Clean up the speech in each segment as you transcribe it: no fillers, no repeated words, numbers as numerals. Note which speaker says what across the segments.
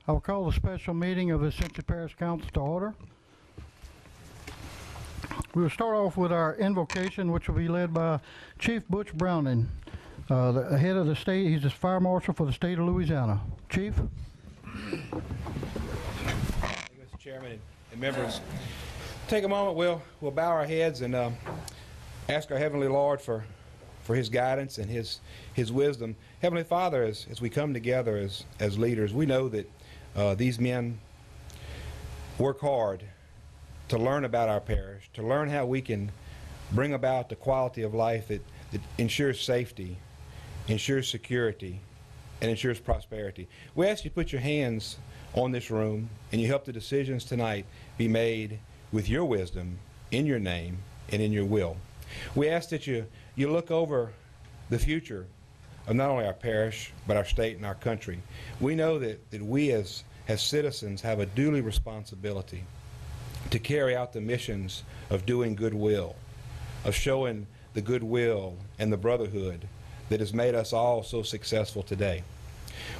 Speaker 1: I will call the special meeting of the Ascension Parish Council to order. We will start off with our invocation, which will be led by Chief Butch Browning, the head of the state. He's the fire marshal for the state of Louisiana. Chief?
Speaker 2: Thank you, Mr. Chairman and members. Take a moment, we'll bow our heads and ask our Heavenly Lord for His guidance and His wisdom. Heavenly Father, as we come together as leaders, we know that these men work hard to learn about our parish, to learn how we can bring about the quality of life that ensures safety, ensures security, and ensures prosperity. We ask you to put your hands on this room and you help the decisions tonight be made with your wisdom, in your name, and in your will. We ask that you look over the future of not only our parish, but our state and our country. We know that we as citizens have a duty responsibility to carry out the missions of doing goodwill, of showing the goodwill and the brotherhood that has made us all so successful today.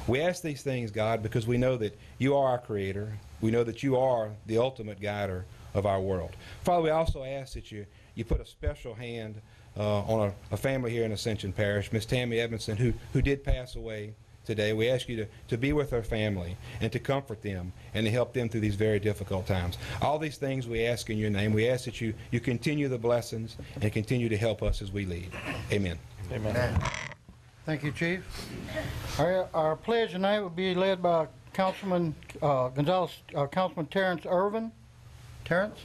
Speaker 2: We ask these things, God, because we know that you are our creator. We know that you are the ultimate guider of our world. Father, we also ask that you put a special hand on a family here in Ascension Parish, Miss Tammy Edmondson, who did pass away today. We ask you to be with her family and to comfort them and to help them through these very difficult times. All these things we ask in your name. We ask that you continue the blessings and continue to help us as we lead. Amen.
Speaker 3: Amen.
Speaker 1: Thank you, Chief. Our pledge tonight will be led by Councilman Councilman Terrence Irvin. Terrence?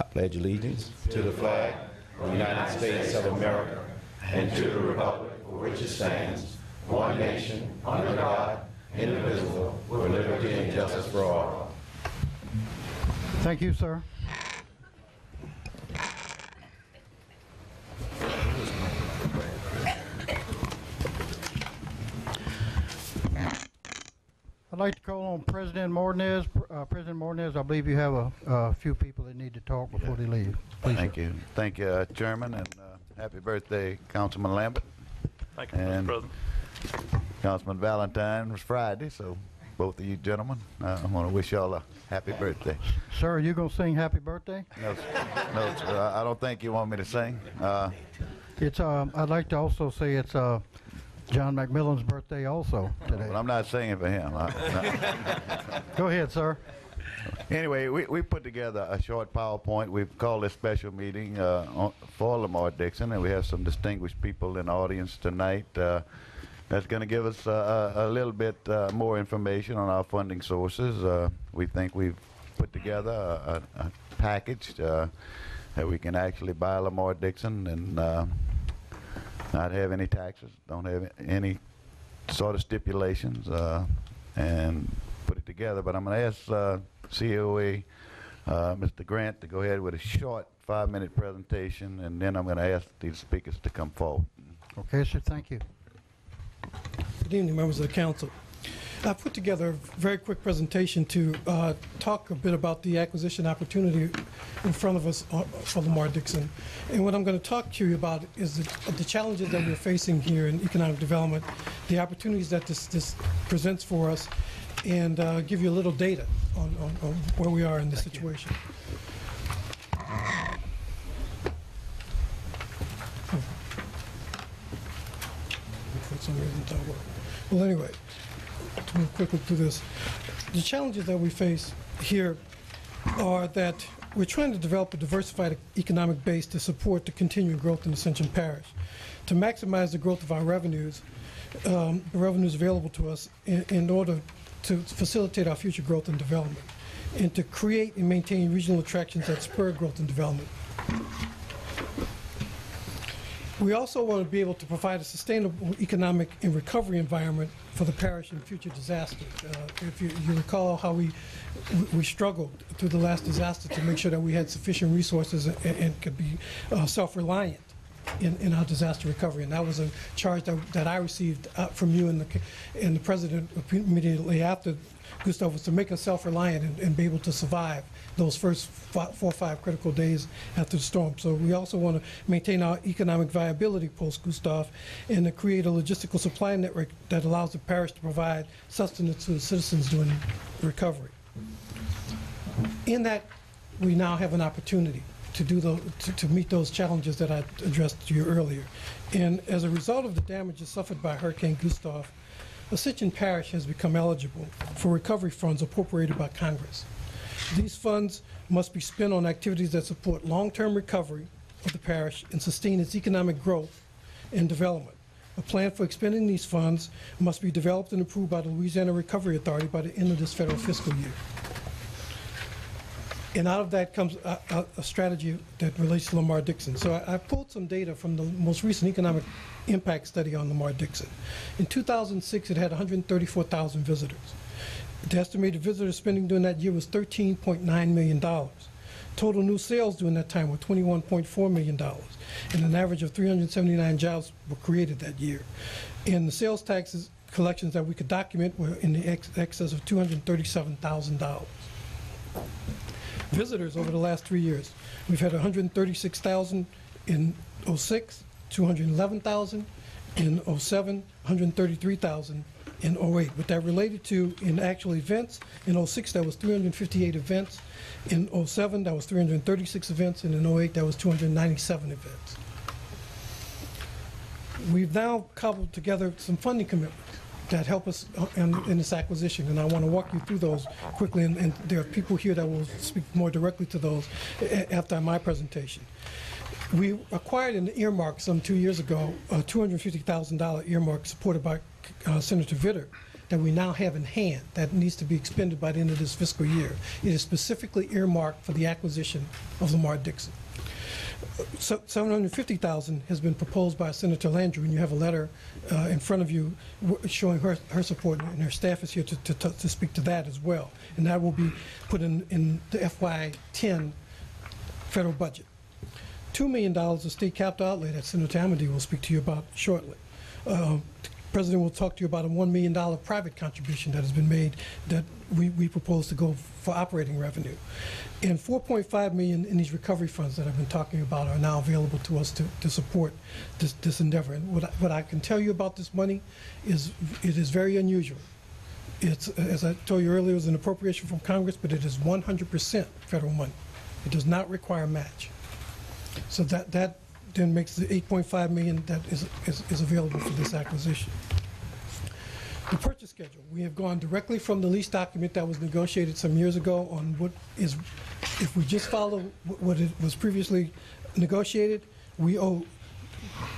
Speaker 3: I pledge allegiance to the flag of the United States of America and to the republic for which it stands, one nation, under God, indivisible, with liberty and justice for all.
Speaker 1: Thank you, sir. I'd like to call on President Martinez. President Martinez, I believe you have a few people that need to talk before they leave. Please,
Speaker 4: Thank you. Thank you, Chairman, and happy birthday, Councilman Lambert.
Speaker 5: Thank you, Mr. President.
Speaker 4: Councilman Valentine was Friday, so both of you gentlemen, I want to wish y'all a happy birthday.
Speaker 1: Sir, are you going to sing happy birthday?
Speaker 4: No, sir, I don't think you want me to sing.
Speaker 1: I'd like to also say it's John McMillan's birthday also today.
Speaker 4: But I'm not singing for him.
Speaker 1: Go ahead, sir.
Speaker 4: Anyway, we put together a short PowerPoint. We've called this special meeting for Lamar Dixon, and we have some distinguished people in the audience tonight that's going to give us a little bit more information on our funding sources. We think we've put together a package that we can actually buy Lamar Dixon and not have any taxes, don't have any sort of stipulations, and put it together. But I'm going to ask COA, Mr. Grant, to go ahead with a short 5-minute presentation, and then I'm going to ask these speakers to come forward.
Speaker 1: Okay, sir, thank you.
Speaker 6: Good evening, members of the council. I put together a very quick presentation to talk a bit about the acquisition opportunity in front of us for Lamar Dixon. And what I'm going to talk to you about is the challenges that we're facing here in economic development, the opportunities that this presents for us, and give you a little data on where we are in this situation. For some reason it don't work. Well, anyway, to move quickly through this, the challenges that we face here are that we're trying to develop a diversified economic base to support the continuing growth in Ascension Parish. To maximize the growth of our revenues, the revenues available to us in order to facilitate our future growth and development, and to create and maintain regional attractions that spur growth and development. We also want to be able to provide a sustainable economic and recovery environment for the parish in future disasters. If you recall how we struggled through the last disaster to make sure that we had sufficient resources and could be self-reliant in our disaster recovery. And that was a charge that I received from you and the president immediately after, Gustav, was to make us self-reliant and be able to survive those first 4 or 5 critical days after the storm. So we also want to maintain our economic viability post-Gustav and to create a logistical supply network that allows the parish to provide sustenance to the citizens during recovery. In that, we now have an opportunity to to meet those challenges that I addressed to you earlier. And as a result of the damages suffered by Hurricane Gustav, Ascension Parish has become eligible for recovery funds appropriated by Congress. These funds must be spent on activities that support long-term recovery of the parish and sustain its economic growth and development. A plan for expending these funds must be developed and approved by the Louisiana Recovery Authority by the end of this federal fiscal year. And out of that comes a strategy that relates to Lamar-Dixon. So I pulled some data from the most recent economic impact study on Lamar-Dixon. In 2006, it had 134,000 visitors. The estimated visitor spending during that year was $13.9 million. Total new sales during that time were $21.4 million, and an average of 379 jobs were created that year. And the sales taxes collections that we could document were in the excess of $237,000. Visitors over the last 3 years, we've had 136,000 in 06, 211,000 in 07, 133,000 in 08. But that related to in actual events, in 06 that was 358 events, in 07 that was 336 events, and in 08 that was 297 events. We've now cobbled together some funding commitments that help us in this acquisition, and I want to walk you through those quickly, and there are people here that will speak more directly to those after my presentation. We acquired an earmark some 2 years ago, a $250,000 earmark supported by Senator Vitter that we now have in hand that needs to be expended by the end of this fiscal year. It is specifically earmarked for the acquisition of Lamar-Dixon. So $750,000 has been proposed by Senator Landrieu, and you have a letter in front of you showing her support, and her staff is here to speak to that as well. And that will be put in the FY10 federal budget. $2 million of state capital outlay that Senator Amedee will speak to you about shortly. The President will talk to you about a $1 million private contribution that has been made that we propose to go for operating revenue. And $4.5 million in these recovery funds that I've been talking about are now available to us to support this endeavor. And what I can tell you about this money is it is very unusual. It's, as I told you earlier, it was an appropriation from Congress, but it is 100% federal money. It does not require a match. So that then makes the $8.5 million that is available for this acquisition. The purchase schedule. We have gone directly from the lease document that was negotiated some years ago on what is, if we just follow what it was previously negotiated, we owe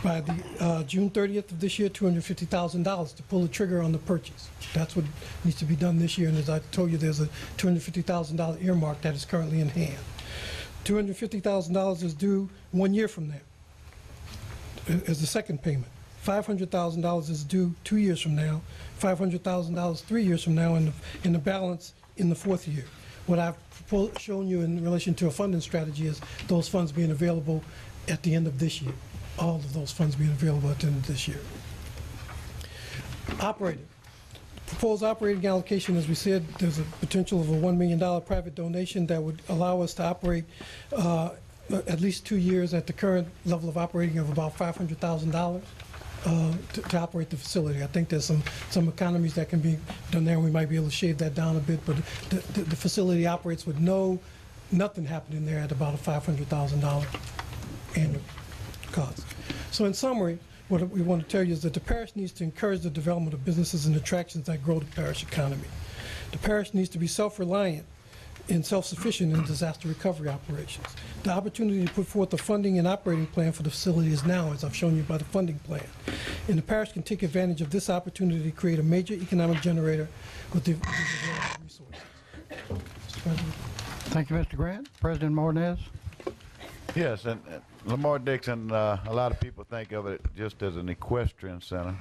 Speaker 6: by the June 30th of this year $250,000 to pull the trigger on the purchase. That's what needs to be done this year, and as I told you, there's a $250,000 earmark that is currently in hand. $250,000 is due 1 year from now as the second payment. $500,000 is due 2 years from now, $500,000 3 years from now, and the balance in the fourth year. What I've shown you in relation to a funding strategy is those funds being available at the end of this year. All of those funds being available at the end of this year. Operating. Proposed operating allocation, as we said, there's a potential of a $1 million private donation that would allow us to operate at least 2 years at the current level of operating of about $500,000 to operate the facility. I think there's some economies that can be done there, and we might be able to shave that down a bit, but the facility operates with nothing happening there at about a $500,000 annual cost. So in summary, what we want to tell you is that the parish needs to encourage the development of businesses and attractions that grow the parish economy. The parish needs to be self-reliant and self-sufficient in disaster recovery operations. The opportunity to put forth a funding and operating plan for the facility is now, as I've shown you by the funding plan. And the parish can take advantage of this opportunity to create a major economic generator with the available resources. Mr. President.
Speaker 1: Thank you, Mr. Grant. President Martinez.
Speaker 4: Yes, and Lamar-Dixon, a lot of people think of it just as an equestrian center.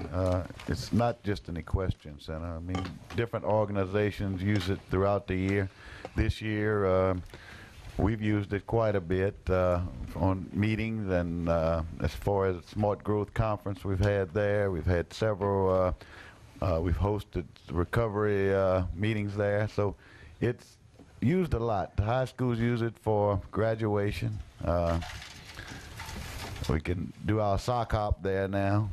Speaker 4: It's not just an equestrian center. I mean, different organizations use it throughout the year. This year, we've used it quite a bit on meetings, and as far as Smart Growth Conference we've had there, we've had several, we've hosted recovery meetings there, so it's used a lot. The high schools use it for graduation. We can do our sock hop there now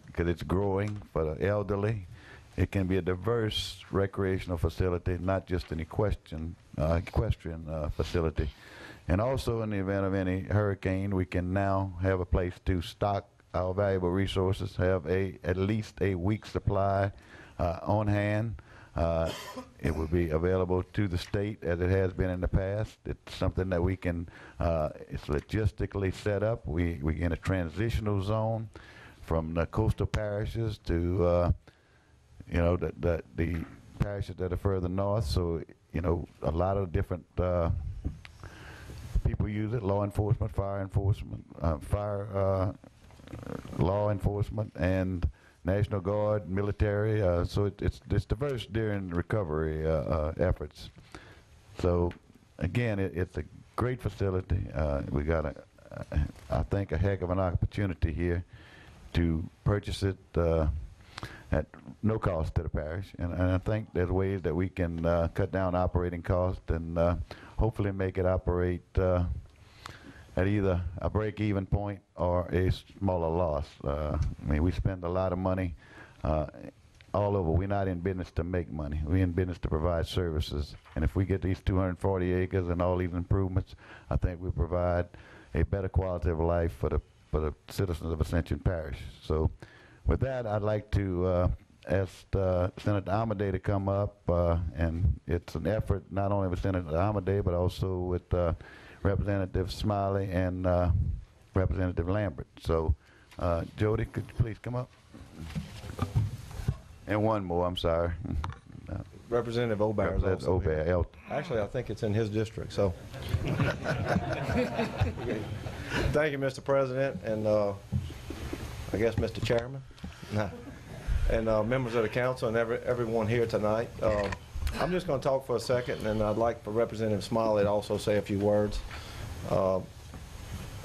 Speaker 4: because it's growing for the elderly. It can be a diverse recreational facility, not just an equestrian facility. And also in the event of any hurricane, we can now have a place to stock our valuable resources, have at least a week's supply on hand. It will be available to the state as it has been in the past. It's something that we can, it's logistically set up. We're in a transitional zone from the coastal parishes to you know, the parishes that are further north. So, you know, a lot of different people use it: law enforcement, fire enforcement, law enforcement, and National Guard, military. So it's diverse during recovery efforts. So again, it's a great facility. We got I think a heck of an opportunity here to purchase it at no cost to the parish, and I think there's ways that we can cut down operating costs and hopefully make it operate at either a break-even point or a smaller loss. I mean, we spend a lot of money all over. We're not in business to make money. We're in business to provide services, and if we get these 240 acres and all these improvements, I think we provide a better quality of life for the citizens of Ascension Parish. So with that, I'd like to ask Senator Amedee to come up, and it's an effort not only with Senator Amedee, but also with Representative Smiley and Representative Lambert. So, Jody, could you please come up? And one more, I'm sorry.
Speaker 7: Representative Obear is also
Speaker 4: Obear,
Speaker 7: here. Actually, I think it's in his district, so. Thank you, Mr. President, and I guess Mr. Chairman, and members of the council and everyone here tonight. I'm just going to talk for a second, and I'd like for Representative Smiley to also say a few words.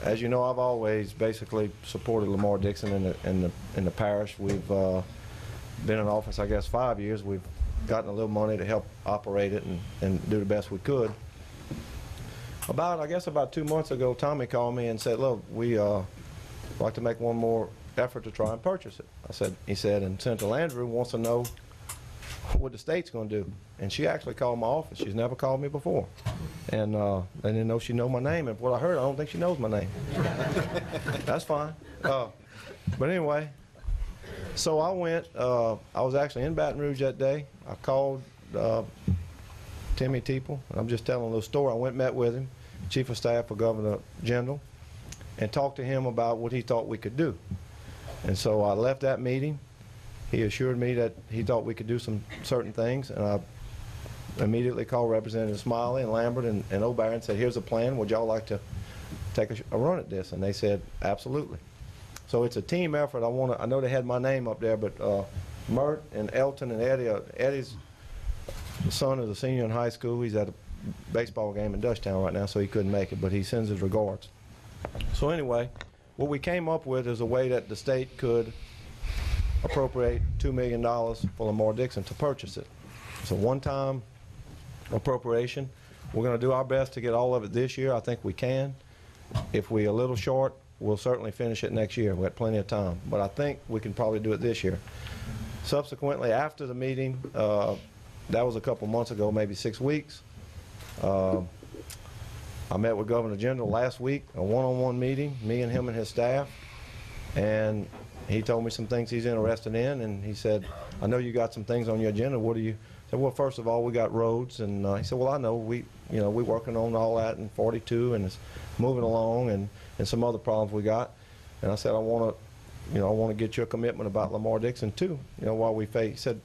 Speaker 7: As you know, I've always basically supported Lamar Dixon in the parish. We've been in office, I guess, 5 years. We've gotten a little money to help operate it and do the best we could. I guess about 2 months ago, Tommy called me and said, look, we like to make one more effort to try and purchase it. He said, and Senator Landrieu wants to know what the state's going to do. And she actually called my office. She's never called me before. And I didn't know she knew my name. And what I heard, I don't think she knows my name. That's fine. But anyway, so I went, I was actually in Baton Rouge that day. I called Timmy Teeple. I'm just telling a little story. I went and met with him, Chief of Staff for Governor Jindal, and talked to him about what he thought we could do. And so I left that meeting. He assured me that he thought we could do some certain things, and I immediately called Representative Smiley and Lambert and Obear and said, here's a plan. Would y'all like to take a run at this? And they said, absolutely. So it's a team effort. I know they had my name up there, but Mert and Elton and Eddie, Eddie's son is a senior in high school. He's at a baseball game in Dutchtown right now, so he couldn't make it, but he sends his regards. So anyway, what we came up with is a way that the state could appropriate $2 million for Lamar Dixon to purchase it. It's a one-time appropriation. We're going to do our best to get all of it this year. I think we can. If we're a little short, we'll certainly finish it next year. We have plenty of time. But I think we can probably do it this year. Subsequently, after the meeting, that was a couple months ago, maybe 6 weeks, I met with Governor Jindal last week, a one-on-one meeting, me and him and his staff, and he told me some things he's interested in, and he said, I know you got some things on your agenda. What do you? I said, well, first of all, we got roads, and he said, well, I know we're working on all that in 42, and it's moving along, and some other problems we got. And I said, I want to get your commitment about Lamar Dixon too. While we face. He said,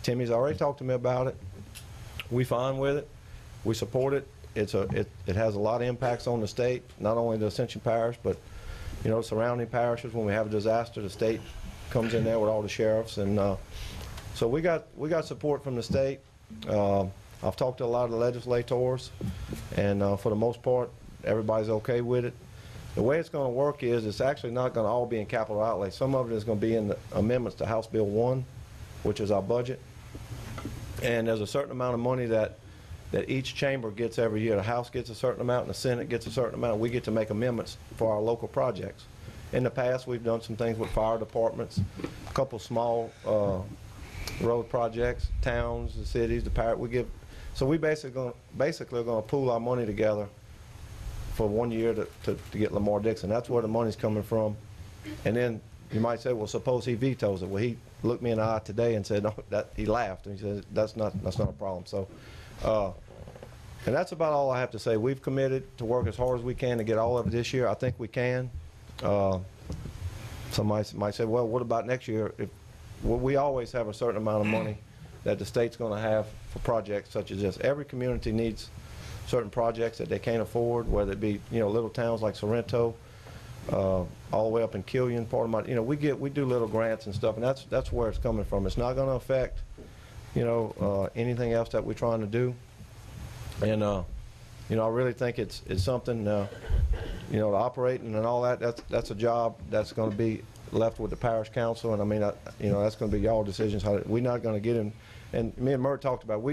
Speaker 7: Timmy's already talked to me about it. We fine with it. We support it. It has a lot of impacts on the state, not only the Ascension Parish, but surrounding parishes. When we have a disaster, the state comes in there with all the sheriffs, and so we got support from the state. I've talked to a lot of the legislators, and for the most part, everybody's okay with it. The way it's going to work is it's actually not going to all be in capital outlay. Some of it is going to be in the amendments to House Bill 1, which is our budget. And there's a certain amount of money that each chamber gets every year. The House gets a certain amount and the Senate gets a certain amount. We get to make amendments for our local projects. In the past, we've done some things with fire departments, a couple small road projects, towns, the cities, the parish. So we basically are going to pool our money together for 1 year to get Lamar Dixon. That's where the money's coming from. And then you might say, well, suppose he vetoes it. Well, he looked me in the eye today and said, no, he laughed, and he said, that's not a problem. So, and that's about all I have to say. We've committed to work as hard as we can to get all of it this year. I think we can. Somebody might say, well, what about next year? Well, we always have a certain amount of money that the state's going to have for projects such as this. Every community needs certain projects that they can't afford, whether it be, little towns like Sorrento, all the way up in Killian, part of my, we do little grants and stuff, and that's where it's coming from. It's not going to affect, anything else that we're trying to do. And I really think it's something, the operating and all that. That's a job that's going to be left with the parish council, and I mean, that's going to be y'all decisions. We're not going to get in. And me and Mert talked about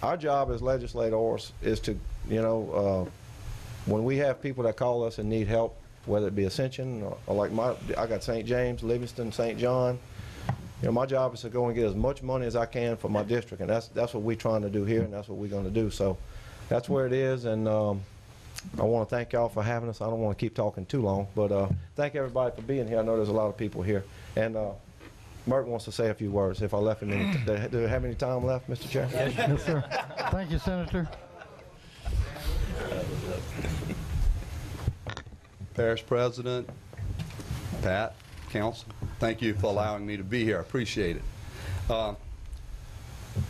Speaker 7: our job as legislators is to, when we have people that call us and need help, whether it be Ascension or like I got St. James, Livingston, St. John. My job is to go and get as much money as I can for my district, and that's what we're trying to do here, and that's what we're going to do. So that's where it is, and I want to thank y'all for having us. I don't want to keep talking too long, but thank everybody for being here. I know there's a lot of people here, and Mert wants to say a few words. If I left him any, do we have any time left, Mr. Chair?
Speaker 1: Yes, sir. Thank you, Senator.
Speaker 8: Parish President, Pat, Council, thank you for allowing me to be here. I appreciate it.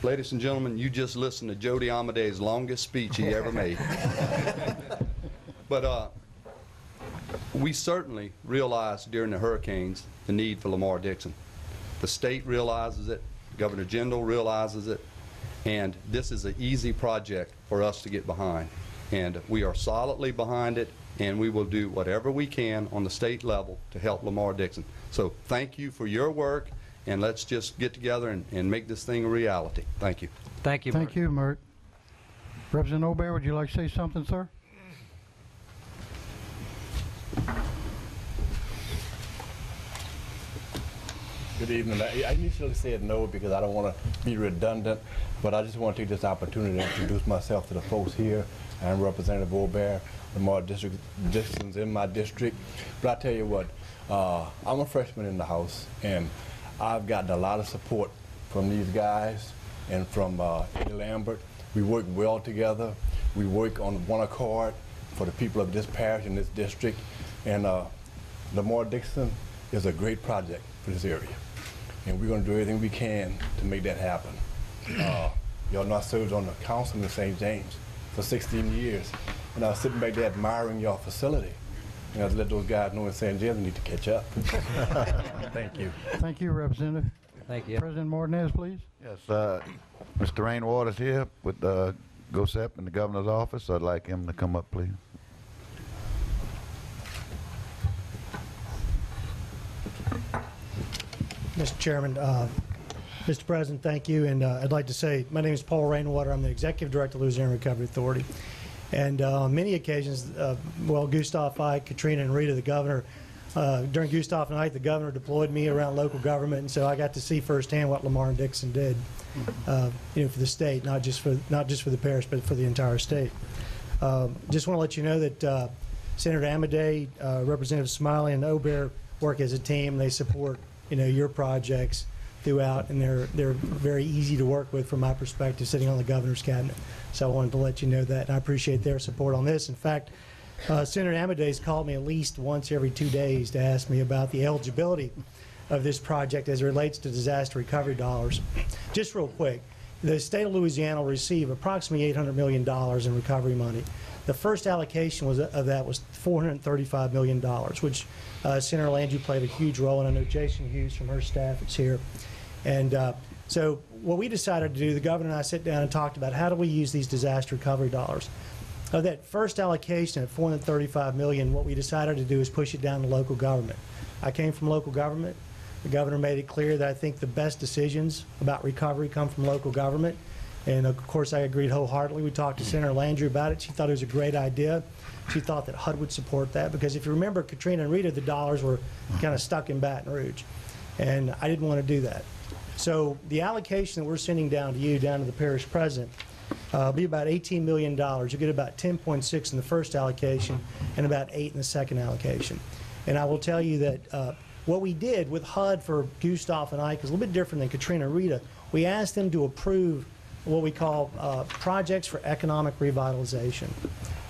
Speaker 8: Ladies and gentlemen, you just listened to Jody Amadei's longest speech he ever made. But we certainly realized during the hurricanes the need for Lamar Dixon. The state realizes it, Governor Jindal realizes it, and this is an easy project for us to get behind. And we are solidly behind it, and we will do whatever we can on the state level to help Lamar Dixon. So thank you for your work, and let's just get together and make this thing a reality. Thank you.
Speaker 5: Thank you.
Speaker 1: Thank you, Mert. Representative Obear, would you like to say something, sir?
Speaker 9: Good evening. I initially said no because I don't want to be redundant, but I just want to take this opportunity to introduce myself to the folks here. I'm Representative Obear, Lamar Dixon's in my district. But I tell you what, I'm a freshman in the House, and I've gotten a lot of support from these guys and from Eddie Lambert. We work well together. We work on one accord for the people of this parish and this district. And Lamar Dixon is a great project for this area. And we're going to do everything we can to make that happen. Y'all know I served on the council in St. James for 16 years. And I was sitting back there admiring your facility. And I let those guys know in St. James need to catch up. Thank you.
Speaker 1: Thank you, Representative.
Speaker 5: Thank you.
Speaker 1: President Martinez, please.
Speaker 4: Yes, Mr. Rainwater is here with GOSEP in the governor's office. I'd like him to come up, please.
Speaker 10: Mr. Chairman, Mr. President, thank you. And I'd like to say my name is Paul Rainwater. I'm the Executive Director of Louisiana Recovery Authority. And on many occasions, Gustav Ike, Katrina, and Rita, the governor, during Gustav and Ike, the governor deployed me around local government, and so I got to see firsthand what Lamar and Dixon did, for the state, not just for the parish, but for the entire state. Just want to let you know that Senator Amadei, Representative Smiley, and Obear work as a team. They support your projects throughout, and they're very easy to work with from my perspective, sitting on the governor's cabinet. So I wanted to let you know that, and I appreciate their support on this. In fact, Senator Amadei's called me at least once every 2 days to ask me about the eligibility of this project as it relates to disaster recovery dollars. Just real quick, the state of Louisiana will receive approximately $800 million in recovery money. The first allocation of that was $435 million, which Senator Landrieu played a huge role, and I know Jason Hughes from her staff is here. And So what we decided to do, the governor and I sit down and talked about how do we use these disaster recovery dollars. Of that first allocation at $435 million, what we decided to do is push it down to local government. I came from local government. The governor made it clear that I think the best decisions about recovery come from local government. And of course, I agreed wholeheartedly. We talked to Senator Landrieu about it. She thought it was a great idea. She thought that HUD would support that because if you remember Katrina and Rita, the dollars were kind of stuck in Baton Rouge. And I didn't want to do that. So the allocation that we're sending down to you, down to the parish president, will be about $18 million. You'll get about 10.6 in the first allocation and about 8 in the second allocation. And I will tell you that what we did with HUD for Gustav and Ike is a little bit different than Katrina and Rita. We asked them to approve what we call projects for economic revitalization.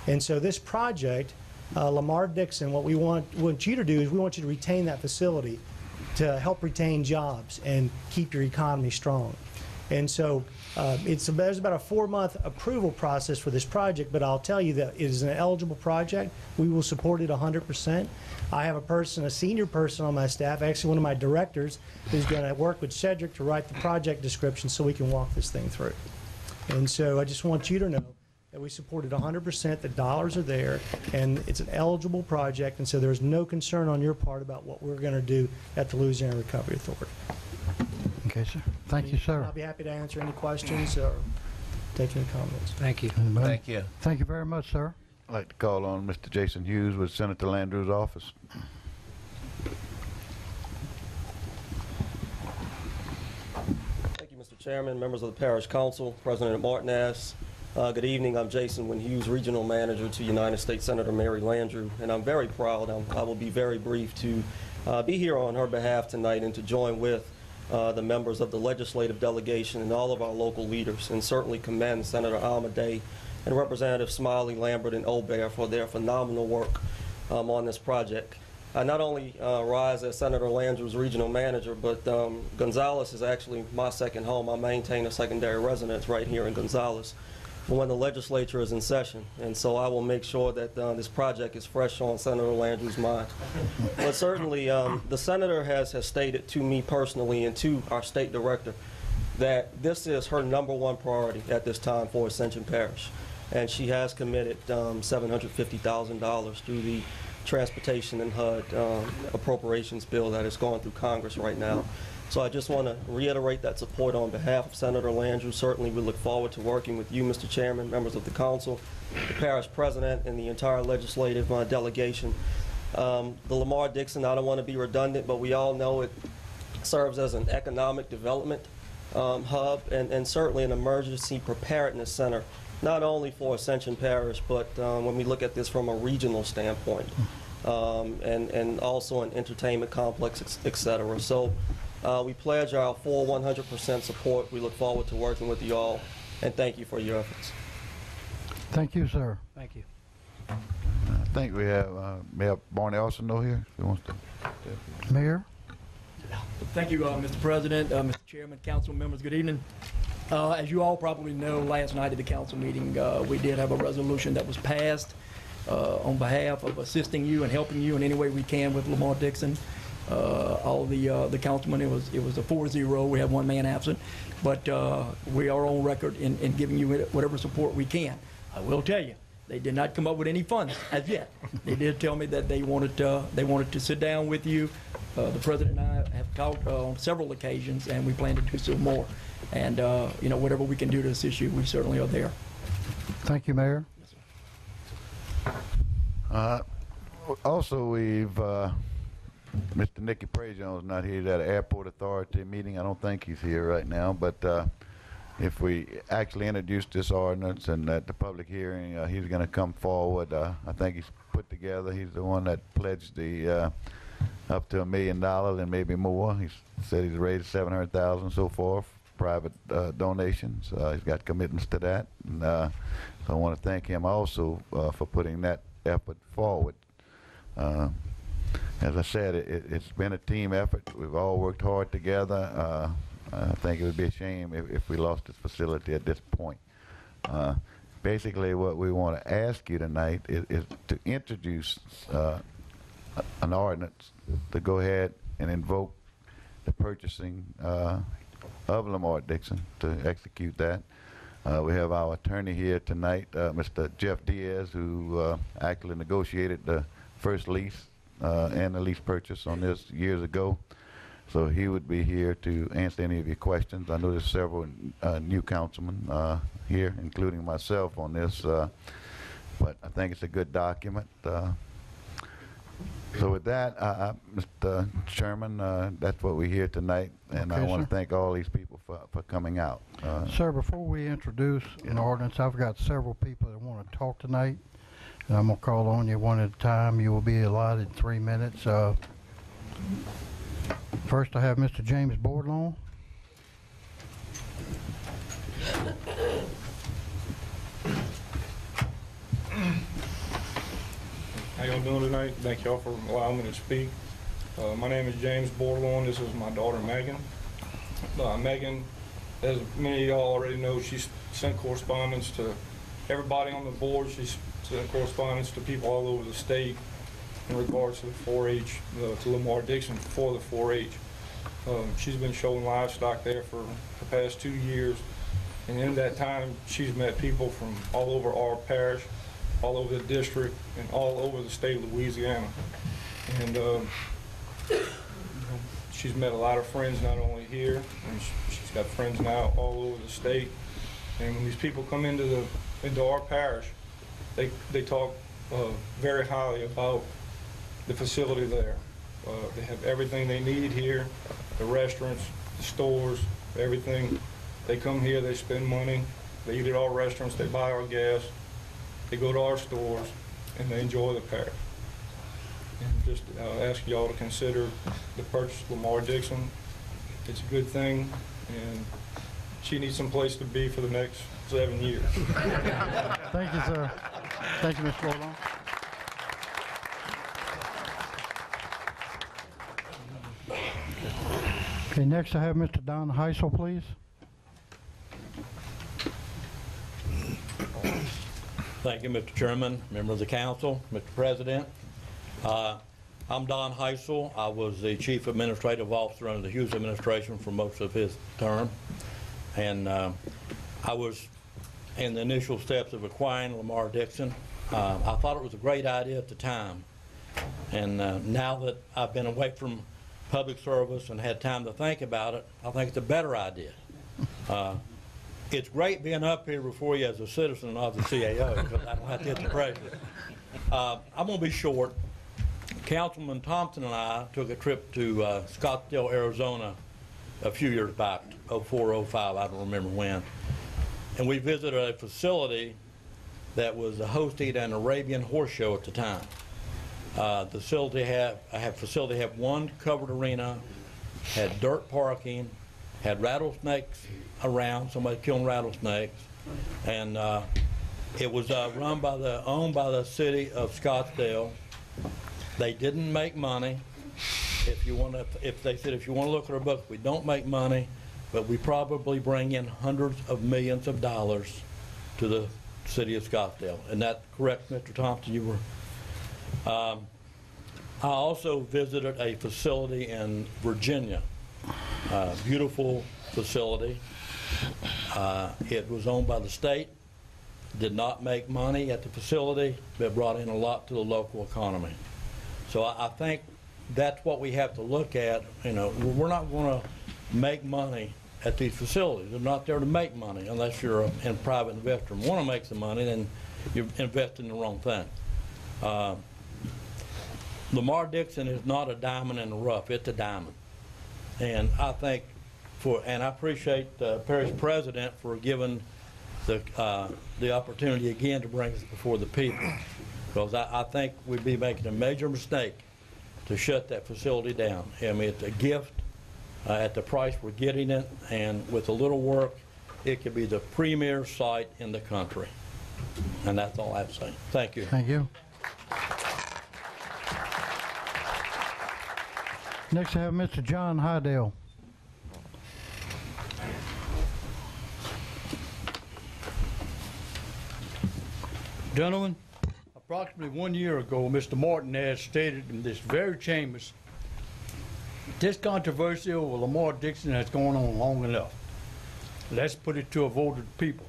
Speaker 10: And so this project, Lamar Dixon, what we want you to do is we want you to retain that facility to help retain jobs and keep your economy strong. And so there's about a 4-month approval process for this project, but I'll tell you that it is an eligible project. We will support it 100%. I have a senior person on my staff, actually one of my directors, who's going to work with Cedric to write the project description so we can walk this thing through. And so I just want you to know that we support it 100%, the dollars are there, and it's an eligible project, and so there's no concern on your part about what we're going to do at the Louisiana Recovery Authority.
Speaker 1: Okay, sir. Thank you, sir.
Speaker 10: I'll be happy to answer any questions or take any comments.
Speaker 1: Thank you.
Speaker 3: Thank you.
Speaker 1: Thank you very much, sir.
Speaker 4: I'd like to call on Mr. Jason Hughes with Senator Landrieu's office.
Speaker 11: Thank you, Mr. Chairman, members of the Parish Council, President Martinez. Good evening. I'm Jason Wynn Hughes, Regional Manager to United States Senator Mary Landrieu, and I'm very proud, I will be very brief, to be here on her behalf tonight and to join with the members of the legislative delegation and all of our local leaders, and certainly commend Senator Almaday and Representative Smiley, Lambert, and Obear for their phenomenal work on this project. I not only rise as Senator Landrieu's regional manager, but Gonzales is actually my second home. I maintain a secondary residence right here in Gonzales when the legislature is in session, and so I will make sure that this project is fresh on Senator Landrieu's mind. But certainly, the senator has stated to me personally and to our state director that this is her #1 priority at this time for Ascension Parish, and she has committed $750,000 through the Transportation and HUD appropriations bill that is going through Congress right now. So I just want to reiterate that support on behalf of Senator Landrieu. Certainly we look forward to working with you, Mr. Chairman, members of the council, the parish president, and the entire legislative delegation. The Lamar Dixon, I don't want to be redundant, but we all know it serves as an economic development hub and certainly an emergency preparedness center, not only for Ascension Parish, but when we look at this from a regional standpoint, and also an entertainment complex, et cetera. So we pledge our full 100% support. We look forward to working with you all, and thank you for your efforts.
Speaker 1: Thank you, sir. Thank you.
Speaker 4: I think we have Mayor Barney Arsenault here. If he wants to.
Speaker 1: Mayor?
Speaker 12: Thank you, Mr. President, Mr. Chairman, council members, good evening. As you all probably know, last night at the council meeting, we did have a resolution that was passed on behalf of assisting you and helping you in any way we can with Lamar Dixon. All the councilmen, it was a 4-0. We had one man absent, but we are on record in giving you whatever support we can. I will tell you, they did not come up with any funds as yet. They did tell me that they wanted to sit down with you. The president and I have talked on several occasions, and we plan to do so more. And you know, whatever we can do to assist you, we certainly are there.
Speaker 1: Thank you, Mayor.
Speaker 4: Also, we've Mr. Nicky Prejones not here. He's at an airport authority meeting. I don't think he's here right now, but if we actually introduce this ordinance and at the public hearing, he's going to come forward. I think he's put together. He's the one that pledged the up to $1 million and maybe more. He said he's raised $700,000 so far, private donations. He's got commitments to that, and so I want to thank him also for putting that effort forward. As I said, it's been a team effort. We've all worked hard together. I think it would be a shame if we lost this facility at this point. Basically, what we want to ask you tonight is to introduce an ordinance to go ahead and invoke the purchasing of Lamar Dixon to execute that. We have our attorney here tonight, Mr. Jeff Diaz, who actually negotiated the first lease and the lease purchase on this years ago. So he would be here to answer any of your questions. I know there's several new councilmen here, including myself on this, but I think it's a good document. So with that, Mr. Chairman, that's what we hear tonight, and
Speaker 1: Okay,
Speaker 4: I want
Speaker 1: sir.
Speaker 4: to thank all these people for coming out.
Speaker 1: Sir, before we introduce an ordinance, I've got several people that want to talk tonight, and I'm going to call on you one at a time. You will be allotted 3 minutes. First, I have Mr. James Boardlawn.
Speaker 13: How y'all doing tonight? Thank y'all for allowing me to speak. My name is James Boardlawn. This is my daughter, Megan. Megan, as many of y'all already know, she's sent correspondence to everybody on the board. She's sent correspondence to people all over the state in regards to the 4-H, to Lamar Dixon for the 4-H. She's been showing livestock there for the past 2 years. And in that time, she's met people from all over our parish, all over the district, and all over the state of Louisiana. And she's met a lot of friends, not only here, and she's got friends now all over the state. And when these people come into our parish, they talk very highly about the facility there. They have everything they need here, the restaurants, the stores, everything. They come here, they spend money, they eat at our restaurants, they buy our gas, they go to our stores, and they enjoy the parish. And just ask y'all to consider the purchase of Lamar Dixon. It's a good thing, and she needs some place to be for the next 7 years.
Speaker 1: Thank you, sir. Thank you, Mr. Boardlawn. Okay, next I have Mr. Don Heisel, please.
Speaker 14: Thank you, Mr. Chairman, members of the council, Mr. President. I'm Don Heisel. I was the Chief Administrative Officer under the Hughes administration for most of his term. And I was in the initial steps of acquiring Lamar Dixon. I thought it was a great idea at the time. And now that I've been away from public service and had time to think about it, I think it's a better idea. It's great being up here before you as a citizen of the CAO, because I don't have to hit the pressure. I'm going to be short. Councilman Thompson and I took a trip to Scottsdale, Arizona a few years back, 04, 05, I don't remember when. And we visited a facility that was hosting an Arabian horse show at the time. The facility had one covered arena, had dirt parking, had rattlesnakes around, somebody killing rattlesnakes, and it was owned by the city of Scottsdale. They didn't make money. They said if you want to look at our books, we don't make money, but we probably bring in hundreds of millions of dollars to the city of Scottsdale. And that correct, Mr. Thompson? You were. I also visited a facility in Virginia, beautiful facility. It was owned by the state, did not make money at the facility, but brought in a lot to the local economy. So I think that's what we have to look at. You know, we're not going to make money at these facilities. They're not there to make money unless you're a private investor and want to make some money, then you're investing in the wrong thing. Lamar Dixon is not a diamond in the rough, it's a diamond. And I think and I appreciate the parish president for giving the opportunity again to bring us before the people. Because I think we'd be making a major mistake to shut that facility down. I mean, it's a gift at the price we're getting it, and with a little work, it could be the premier site in the country. And that's all I have to say. Thank you.
Speaker 1: Thank you. Next I have Mr. John Hydell.
Speaker 15: Gentlemen, approximately 1 year ago, Mr. Martinez stated in this very chambers
Speaker 14: This controversy over Lamar Dixon has gone on long enough. Let's put it to a vote of the people.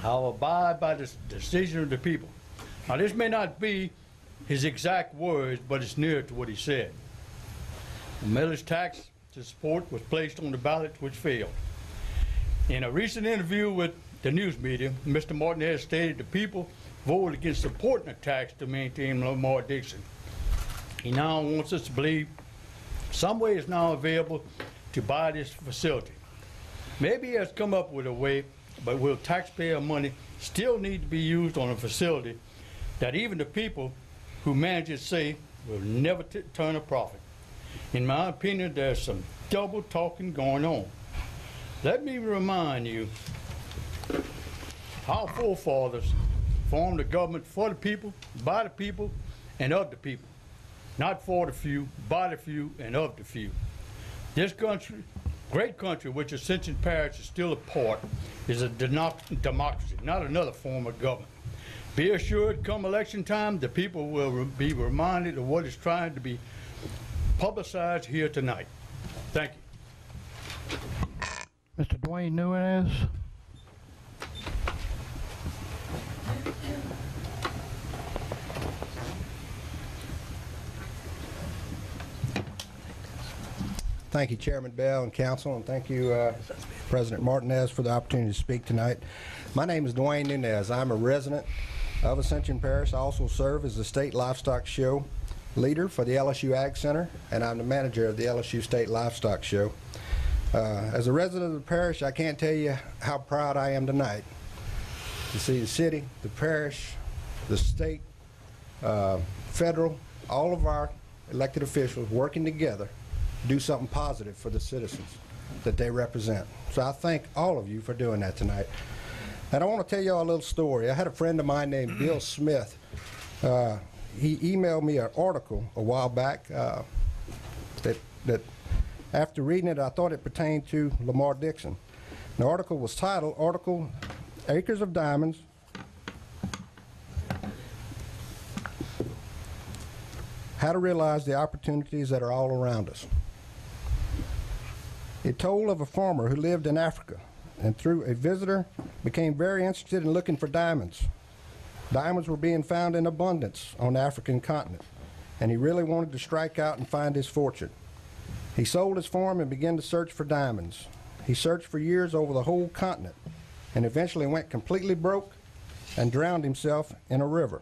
Speaker 14: I'll abide by the decision of the people. Now, this may not be his exact words, but it's near to what he said. The millage tax to support was placed on the ballot, which failed. In a recent interview with the news media, Mr. Martinez stated the people voted against supporting a tax to maintain Lamar Dixon. He now wants us to believe some way is now available to buy this facility. Maybe he has come up with a way, but will taxpayer money still need to be used on a facility that even the people who manage it say will never turn a profit? In my opinion, there's some double talking going on. Let me remind you, our forefathers formed a government for the people, by the people, and of the people. Not for the few, by the few, and of the few. This country, great country, which Ascension Parish is still a part, is a democracy, not another form of government. Be assured, come election time, the people will be reminded of what is trying to be publicized here tonight. Thank you.
Speaker 1: Mr. Dwayne Nunez.
Speaker 16: Thank you, Chairman Bell and Council, and thank you, President Martinez, for the opportunity to speak tonight. My name is Dwayne Nunez. I'm a resident of Ascension Parish. I also serve as the State Livestock Show leader for the LSU Ag Center, and I'm the manager of the LSU State Livestock Show. As a resident of the parish, I can't tell you how proud I am tonight to see the city, the parish, the state, federal, all of our elected officials working together to do something positive for the citizens that they represent. So I thank all of you for doing that tonight. And I want to tell you all a little story. I had a friend of mine named Bill Smith. He emailed me an article a while back that after reading it, I thought it pertained to Lamar Dixon. The article was titled, Acres of Diamonds, How to Realize the Opportunities That Are All Around Us. It told of a farmer who lived in Africa and through a visitor became very interested in looking for diamonds. Diamonds were being found in abundance on the African continent, and he really wanted to strike out and find his fortune. He sold his farm and began to search for diamonds. He searched for years over the whole continent and eventually went completely broke and drowned himself in a river.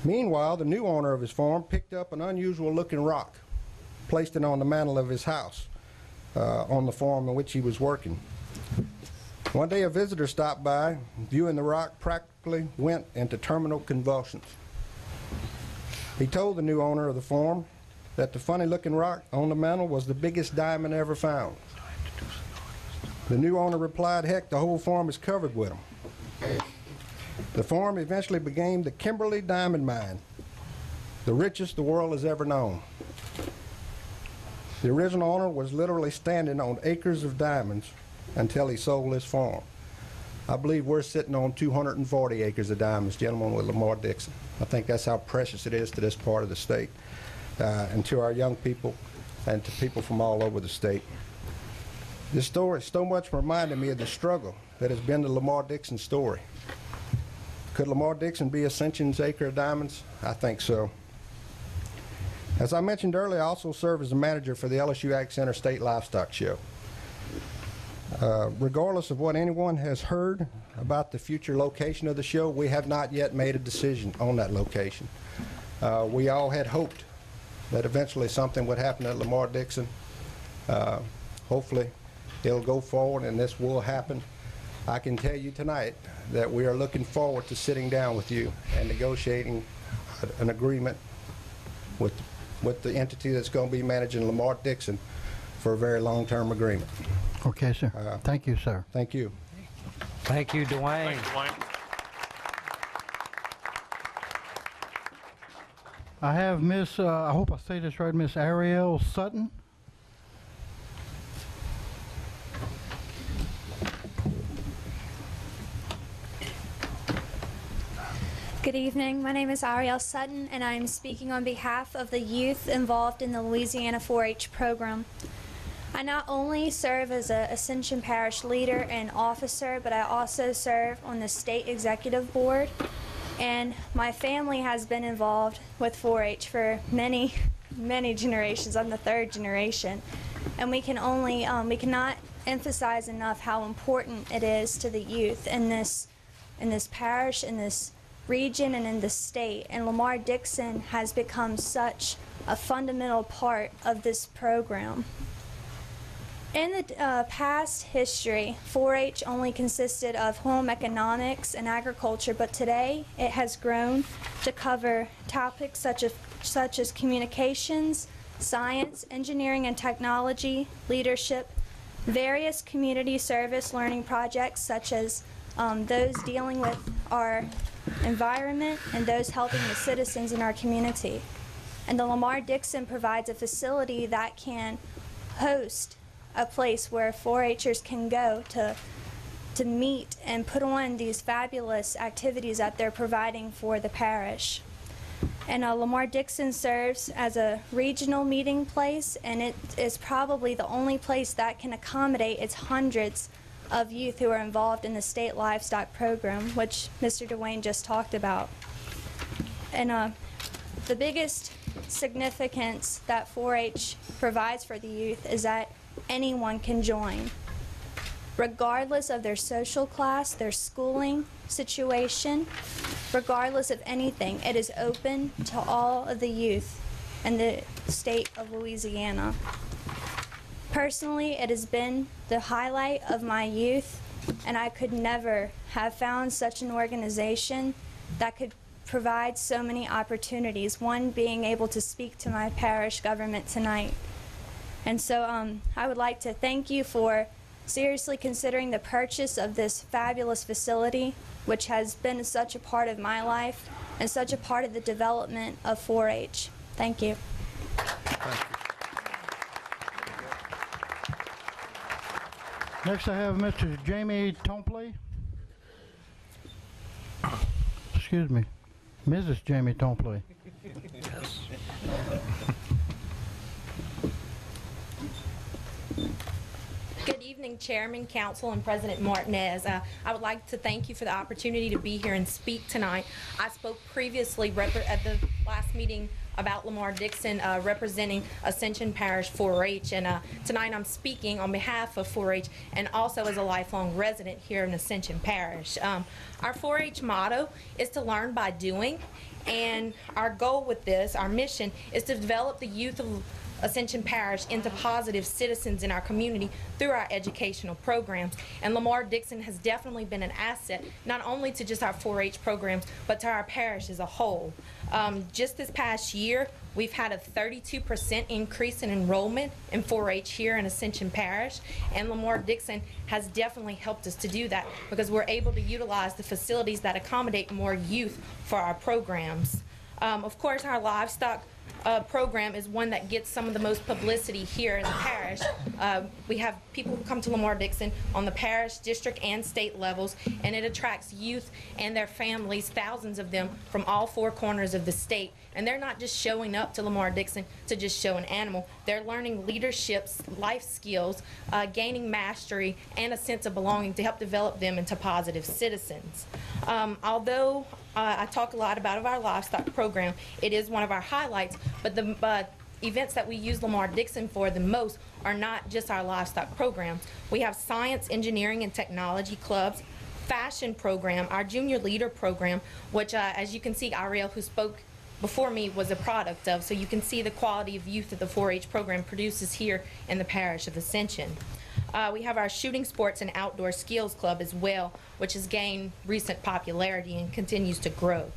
Speaker 16: Meanwhile, the new owner of his farm picked up an unusual looking rock, placed it on the mantle of his house on the farm in which he was working. One day a visitor stopped by, viewing the rock, practically went into terminal convulsions. He told the new owner of the farm that the funny looking rock on the mantle was the biggest diamond ever found. The new owner replied, heck, the whole farm is covered with them. The farm eventually became the Kimberly Diamond Mine, the richest the world has ever known. The original owner was literally standing on acres of diamonds until he sold his farm. I believe we're sitting on 240 acres of diamonds, gentlemen, with Lamar Dixon. I think that's how precious it is to this part of the state, and to our young people, and to people from all over the state. This story so much reminded me of the struggle that has been the Lamar Dixon story. Could Lamar Dixon be Ascension's acre of diamonds? I think so. As I mentioned earlier, I also serve as the manager for the LSU Ag Center State Livestock Show. Regardless of what anyone has heard about the future location of the show, we have not yet made a decision on that location. We all had hoped that eventually something would happen at Lamar Dixon. Hopefully it'll go forward and this will happen. I can tell you tonight that we are looking forward to sitting down with you and negotiating an agreement with the entity that's going to be managing Lamar Dixon for a very long-term agreement.
Speaker 1: Okay, sir. Thank you, sir.
Speaker 16: Thank you.
Speaker 17: Thank you, Dwayne.
Speaker 5: Thanks, Dwayne.
Speaker 1: I have Miss, I hope I say this right, Miss Ariel Sutton.
Speaker 18: Good evening. My name is Ariel Sutton, and I am speaking on behalf of the youth involved in the Louisiana 4-H program. I not only serve as an Ascension Parish leader and officer, but I also serve on the state executive board. And my family has been involved with 4-H for many, many generations. I'm the third generation. And we cannot emphasize enough how important it is to the youth in this parish, in this region, and in the state. And Lamar Dixon has become such a fundamental part of this program. In the past history, 4-H only consisted of home economics and agriculture, but today it has grown to cover topics such as communications, science, engineering and technology, leadership, various community service learning projects such as those dealing with our environment and those helping the citizens in our community. And the Lamar Dixon provides a facility that can host a place where 4-Hers can go to meet and put on these fabulous activities that they're providing for the parish. And Lamar Dixon serves as a regional meeting place, and it is probably the only place that can accommodate its hundreds of youth who are involved in the state livestock program, which Mr. Dwayne just talked about. And the biggest significance that 4-H provides for the youth is that anyone can join, regardless of their social class, their schooling situation, regardless of anything. It is open to all of the youth in the state of Louisiana. Personally, it has been the highlight of my youth, and I could never have found such an organization that could provide so many opportunities, one being able to speak to my parish government tonight. And so I would like to thank you for seriously considering the purchase of this fabulous facility, which has been such a part of my life and such a part of the development of 4-H. Thank you.
Speaker 1: Next I have Mr. Jamie Tompley. Excuse me, Mrs. Jamie Tompley.
Speaker 5: Yes.
Speaker 19: Good evening, Chairman, Council, and President Martinez. I would like to thank you for the opportunity to be here and speak tonight. I spoke previously at the last meeting about Lamar Dixon representing Ascension Parish 4-H, and tonight I'm speaking on behalf of 4-H and also as a lifelong resident here in Ascension Parish. Our 4-H motto is to learn by doing, and our goal with this, our mission, is to develop the youth of Ascension Parish into positive citizens in our community through our educational programs. And Lamar Dixon has definitely been an asset, not only to just our 4-H programs, but to our parish as a whole. Just this past year, we've had a 32% increase in enrollment in 4-H here in Ascension Parish, and Lamar Dixon has definitely helped us to do that because we're able to utilize the facilities that accommodate more youth for our programs. Of course, our livestock program is one that gets some of the most publicity here in the parish. We have people who come to Lamar Dixon on the parish, district, and state levels, and it attracts youth and their families, thousands of them, from all four corners of the state. And they're not just showing up to Lamar Dixon to just show an animal. They're learning leadership, life skills, gaining mastery, and a sense of belonging to help develop them into positive citizens. Although I talk a lot about our livestock program, it is one of our highlights, but the events that we use Lamar Dixon for the most are not just our livestock programs. We have science, engineering, and technology clubs, fashion program, our junior leader program, which as you can see, Ariel, who spoke before me, was a product of, so you can see the quality of youth that the 4-H program produces here in the parish of Ascension. We have our shooting sports and outdoor skills club as well, which has gained recent popularity and continues to grow.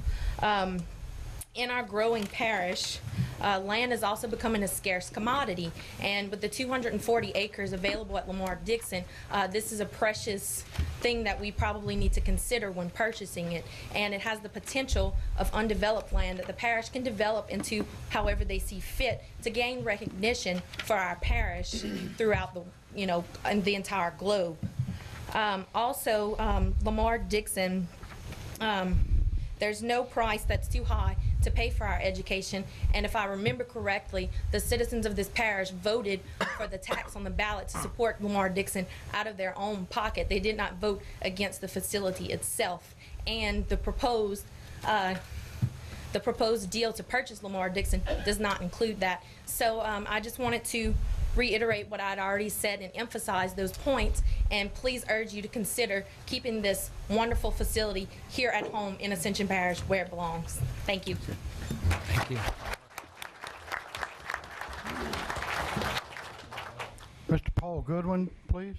Speaker 19: In our growing parish, land is also becoming a scarce commodity, and with the 240 acres available at Lamar Dixon, this is a precious thing that we probably need to consider when purchasing it, and it has the potential of undeveloped land that the parish can develop into however they see fit to gain recognition for our parish throughout the, in the entire globe. Also, Lamar Dixon There's no price that's too high to pay for our education, and if I remember correctly, the citizens of this parish voted for the tax on the ballot to support Lamar Dixon out of their own pocket. They did not vote against the facility itself, and the proposed deal to purchase Lamar Dixon does not include that. So I just wanted to reiterate what I'd already said and emphasize those points, and please urge you to consider keeping this wonderful facility here at home in Ascension Parish where it belongs. Thank you.
Speaker 17: Thank you.
Speaker 1: Mr. Paul Goodwin, please.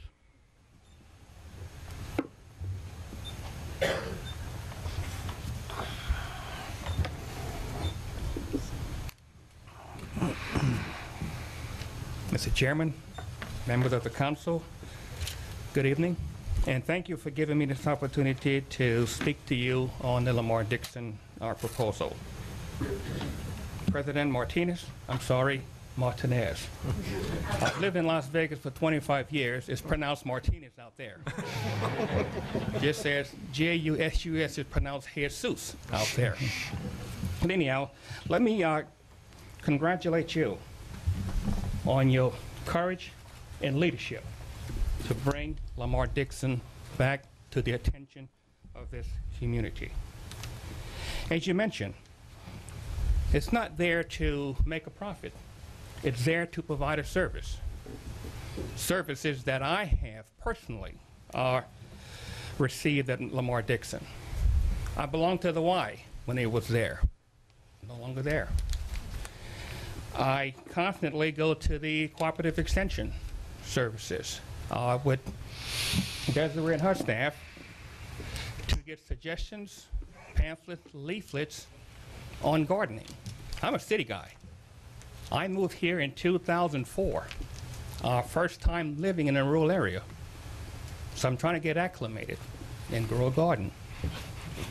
Speaker 20: Mr. Chairman, members of the council, good evening, and thank you for giving me this opportunity to speak to you on the Lamar Dixon proposal. President Martinez, Martinez. I've lived in Las Vegas for 25 years. It's pronounced Martinez out there. Just as J-U-S-U-S is pronounced Jesus out there. But anyhow, let me congratulate you on your courage and leadership to bring Lamar Dixon back to the attention of this community. As you mentioned, it's not there to make a profit. It's there to provide a service. Services that I have personally received at Lamar Dixon. I belonged to the Y when it was there. No longer there. I constantly go to the cooperative extension services with Desiree and her staff to get suggestions, pamphlets, leaflets on gardening. I'm a city guy. I moved here in 2004, first time living in a rural area. So I'm trying to get acclimated and grow a garden.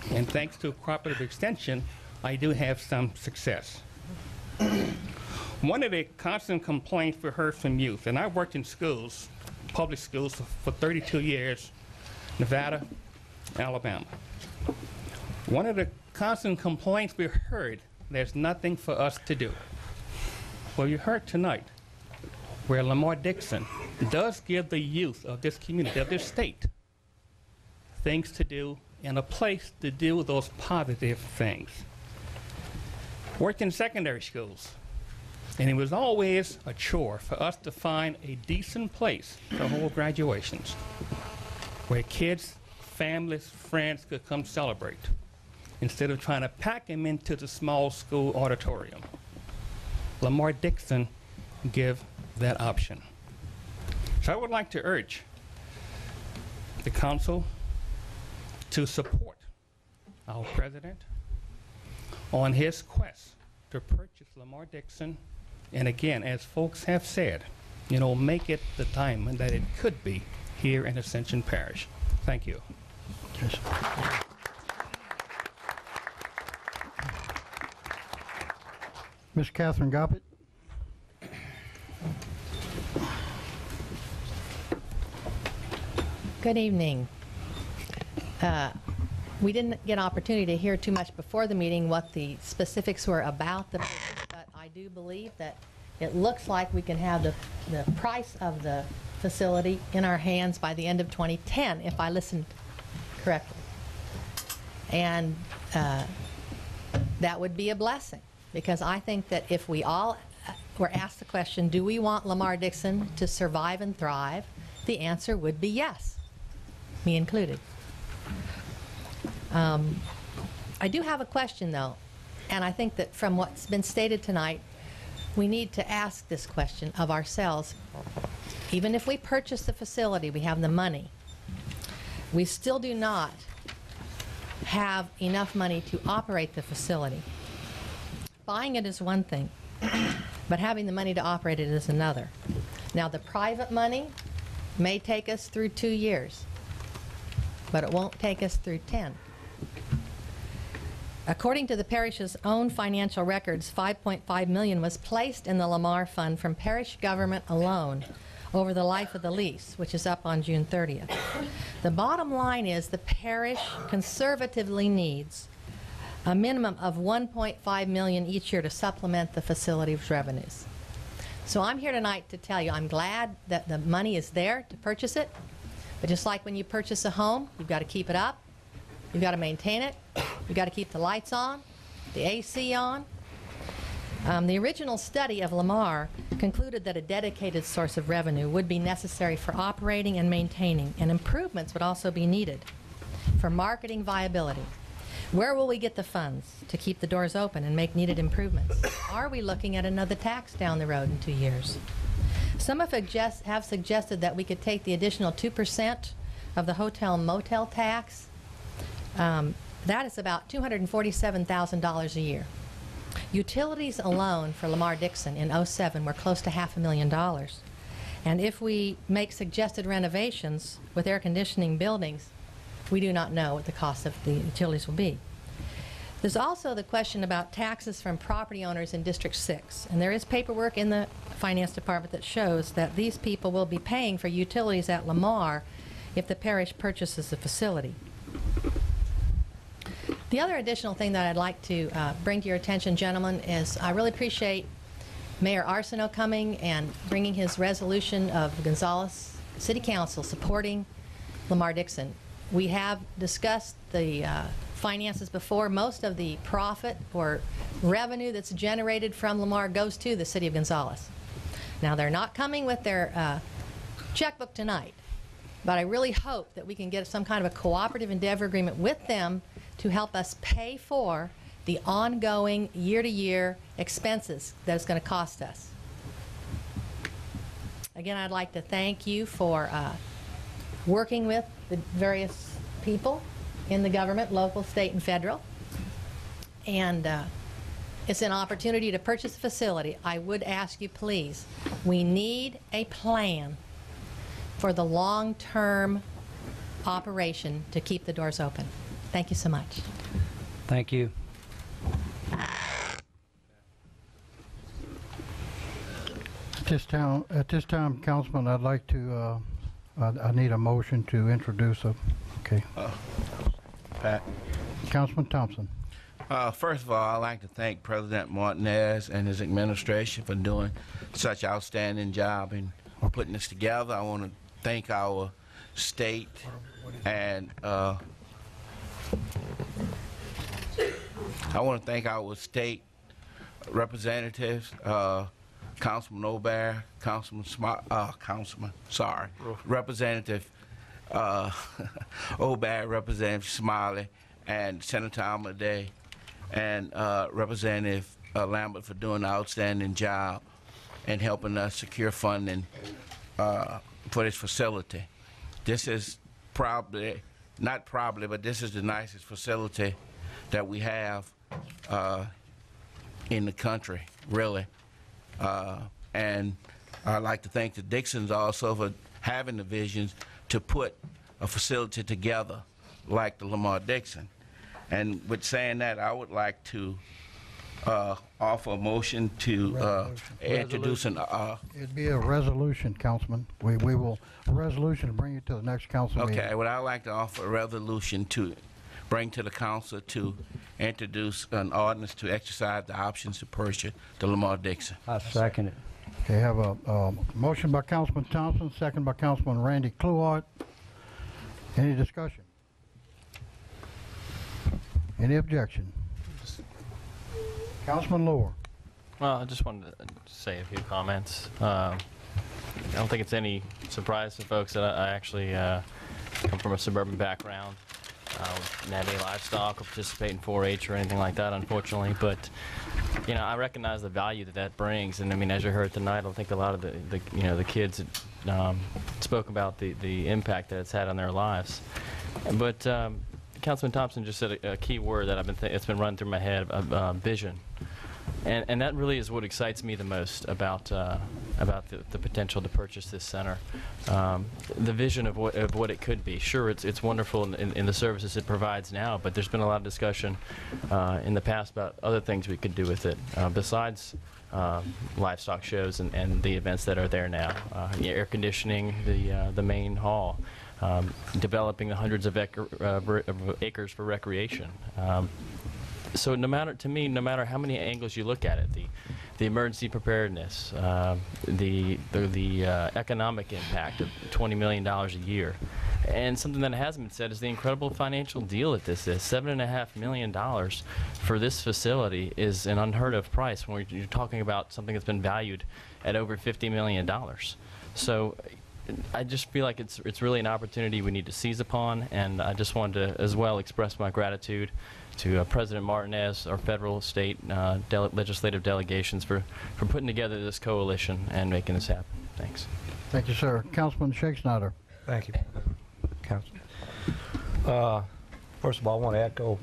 Speaker 20: And thanks to cooperative extension, I do have some success. One of the constant complaints we heard from youth, and I worked in schools, public schools, for 32 years, Nevada, Alabama. One of the constant complaints we heard, there's nothing for us to do. Well, you heard tonight where Lamar Dixon does give the youth of this community, of this state, things to do and a place to do those positive things. Worked in secondary schools. And it was always a chore for us to find a decent place to hold graduations where kids, families, friends could come celebrate instead of trying to pack them into the small school auditorium. Lamar Dixon give that option. So I would like to urge the council to support our president on his quest to purchase Lamar Dixon. And again, as folks have said, make it the diamond that it could be here in Ascension Parish. Thank you.
Speaker 1: Ms. Catherine Goppett.
Speaker 21: Good evening. We didn't get an opportunity to hear too much before the meeting what the specifics were about the business, but I do believe that it looks like we can have the price of the facility in our hands by the end of 2010, if I listened correctly. And that would be a blessing, because I think that if we all were asked the question, do we want Lamar Dixon to survive and thrive, the answer would be yes, me included. I do have a question, though, and I think that from what's been stated tonight, we need to ask this question of ourselves. Even if we purchase the facility, we have the money, we still do not have enough money to operate the facility. Buying it is one thing, but having the money to operate it is another. Now, the private money may take us through 2 years, but it won't take us through 10. According to the parish's own financial records, $5.5 million was placed in the Lamar Fund from parish government alone over the life of the lease, which is up on June 30th. The bottom line is the parish conservatively needs a minimum of $1.5 million each year to supplement the facility's revenues. So I'm here tonight to tell you I'm glad that the money is there to purchase it, but just like when you purchase a home, you've got to keep it up, you've got to maintain it, you've got to keep the lights on, the AC on. The original study of Lamar concluded that a dedicated source of revenue would be necessary for operating and maintaining, and improvements would also be needed for marketing viability. Where will we get the funds to keep the doors open and make needed improvements? Are we looking at another tax down the road in 2 years? Some have suggested that we could take the additional 2% of the hotel motel tax. That is about $247,000 a year. Utilities alone for Lamar-Dixon in '07 were close to $500,000. And if we make suggested renovations with air conditioning buildings, we do not know what the cost of the utilities will be. There's also the question about taxes from property owners in District 6. And there is paperwork in the Finance Department that shows that these people will be paying for utilities at Lamar if the parish purchases the facility. The other additional thing that I'd like to bring to your attention, gentlemen, is I really appreciate Mayor Arsenault coming and bringing his resolution of Gonzales City Council supporting Lamar-Dixon. We have discussed the finances before. Most of the profit or revenue that's generated from Lamar goes to the City of Gonzales. Now, they're not coming with their checkbook tonight, but I really hope that we can get some kind of a cooperative endeavor agreement with them to help us pay for the ongoing year-to-year expenses that it's going to cost us. Again, I'd like to thank you for working with the various people in the government, local, state, and federal. And it's an opportunity to purchase a facility. I would ask you, please, we need a plan for the long-term operation to keep the doors open. Thank you so much.
Speaker 17: Thank you.
Speaker 1: At this time, Councilman, I'd like to, I need a motion to introduce okay.
Speaker 3: Pat.
Speaker 1: Councilman Thompson.
Speaker 3: First of all, I'd like to thank President Martinez and his administration for doing such an outstanding job in putting this together. I want to thank our state and I want to thank our state representatives, Councilman Obear, Representative Obear, Representative Smiley, and Senator Almaday, and Representative Lambert for doing an outstanding job and helping us secure funding for this facility. This is probably, not probably, but this is the nicest facility that we have in the country, really. And I'd like to thank the Dixons also for having the visions to put a facility together like the Lamar-Dixon. And with saying that, I would like to offer a motion to introduce an...
Speaker 1: It'd be a resolution, Councilman. We will, a resolution to bring you to the next council meeting.
Speaker 3: Okay, well, I'd like to offer a resolution to bring to the council to introduce an ordinance to exercise the options to purchase the Lamar-Dixon.
Speaker 17: I second it.
Speaker 1: Okay, have a motion by Councilman Thompson, second by Councilman Randy Cloart. Any discussion? Any objection? Councilman Lohr.
Speaker 2: Well, I just wanted to say a few comments. I don't think it's any surprise to folks that I actually come from a suburban background. Didn't have any livestock or participate in 4-H or anything like that, unfortunately. But you know, I recognize the value that that brings, and I mean, as you heard tonight, I think a lot of the kids spoke about the impact that it's had on their lives. But Councilman Thompson just said a key word that it's been running through my head: vision. And that really is what excites me the most about the potential to purchase this center. The vision of what it could be. Sure, it's wonderful in the services it provides now, but there's been a lot of discussion in the past about other things we could do with it besides livestock shows and the events that are there now. Air conditioning the main hall, developing the hundreds of acres for recreation. So no matter how many angles you look at it, the emergency preparedness, the economic impact of $20 million a year, and something that hasn't been said is the incredible financial deal that this is. $7.5 million for this facility is an unheard of price when you're talking about something that's been valued at over $50 million. So I just feel like it's really an opportunity we need to seize upon, and I just wanted to as well express my gratitude to President Martinez, our federal, state, legislative delegations for putting together this coalition and making this happen. Thanks.
Speaker 1: Thank you, sir. Councilman Shakespeare.
Speaker 17: Thank you, Council. First of all, I want to echo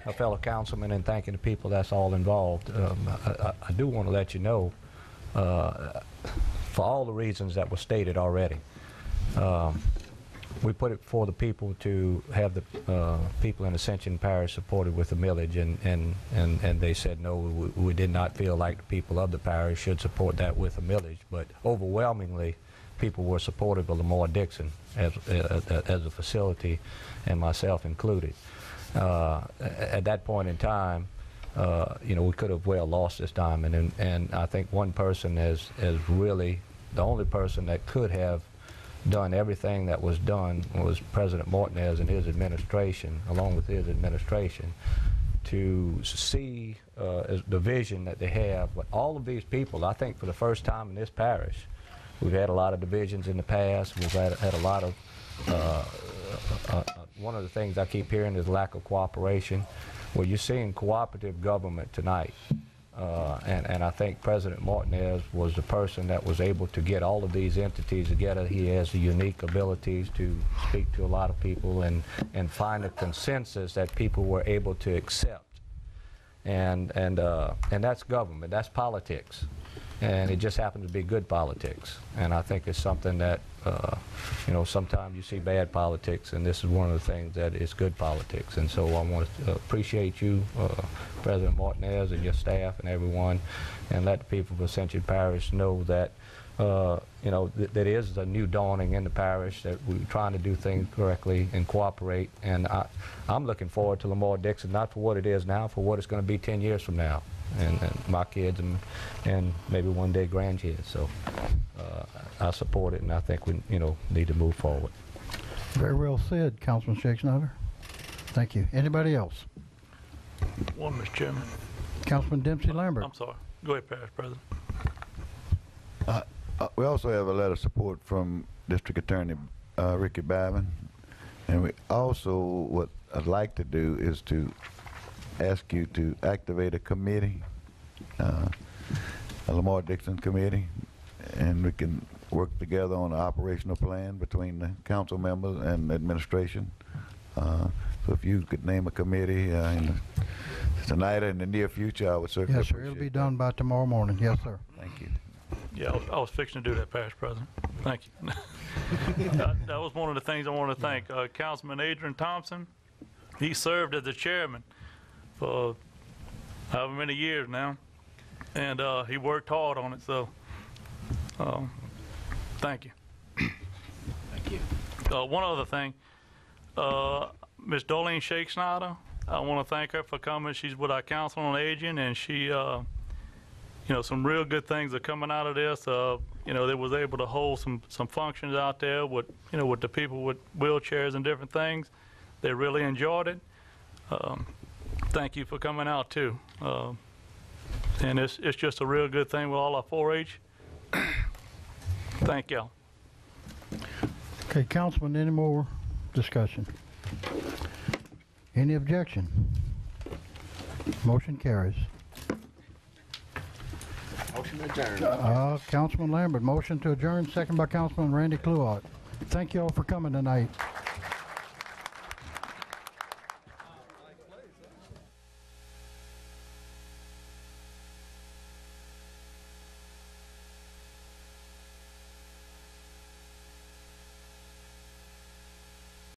Speaker 17: a fellow councilman in thanking the people that's all involved. I do want to let you know, for all the reasons that were stated already, we put it before the people to have the people in Ascension Parish supported with the millage, and they said no, we did not feel like the people of the parish should support that with a millage, but overwhelmingly people were supportive of Lamar-Dixon as a facility, and myself included. At that point in time, we could have well lost this diamond, and I think one person is really the only person that could have done everything that was done was President Martinez and his administration, along with his administration, to see the vision that they have. But all of these people, I think for the first time in this parish, we've had a lot of divisions in the past. We've had a lot of, one of the things I keep hearing is lack of cooperation. Well, you're seeing cooperative government tonight. And I think President Martinez was the person that was able to get all of these entities together. He has the unique abilities to speak to a lot of people and find a consensus that people were able to accept. And that's government, that's politics. And it just happens to be good politics. And I think it's something that, sometimes you see bad politics, and this is one of the things that is good politics. And so I want to appreciate you, President Martinez, and your staff and everyone, and let the people of Ascension Parish know that, that is a new dawning in the parish, that we're trying to do things correctly and cooperate. And I'm looking forward to Lamar-Dixon, not for what it is now, for what it's going to be 10 years from now. And my kids and maybe one day grandkids. So I support it, and I think we need to move forward.
Speaker 1: Very well said, Councilman Shakespeare. Thank you. Anybody else?
Speaker 5: One, Mr. Chairman.
Speaker 1: Councilman Dempsey Lambert.
Speaker 5: I'm sorry. Go ahead, Parish President.
Speaker 4: We also have a letter of support from District Attorney Ricky Babin, and we also, what I'd like to do is to ask you to activate a committee, a Lamar-Dixon committee, and we can work together on an operational plan between the council members and administration. So if you could name a committee tonight or in the near future, I would certainly
Speaker 1: appreciate it. Yes, sir. It'll be done by tomorrow morning. Yes, sir.
Speaker 4: Thank you.
Speaker 5: Yeah, I was fixing to do that, Parish President. Thank you. That was one of the things I wanted to thank. Councilman Adrian Thompson, he served as the chairman for however many years now, and he worked hard on it, so thank you.
Speaker 2: Thank you.
Speaker 5: One other thing, Ms. Darlene Shakespeare, I want to thank her for coming. She's with our Council on Aging, and she, some real good things are coming out of this. They was able to hold some functions out there with, with the people with wheelchairs and different things. They really enjoyed it. Thank you for coming out too. And it's just a real good thing with all our 4-H. Thank y'all.
Speaker 1: Okay, Councilman, any more discussion? Any objection? Motion carries.
Speaker 6: Motion adjourned.
Speaker 1: Councilman Lambert, motion to adjourn, second by Councilman Randy Kluart. Thank you all for coming tonight.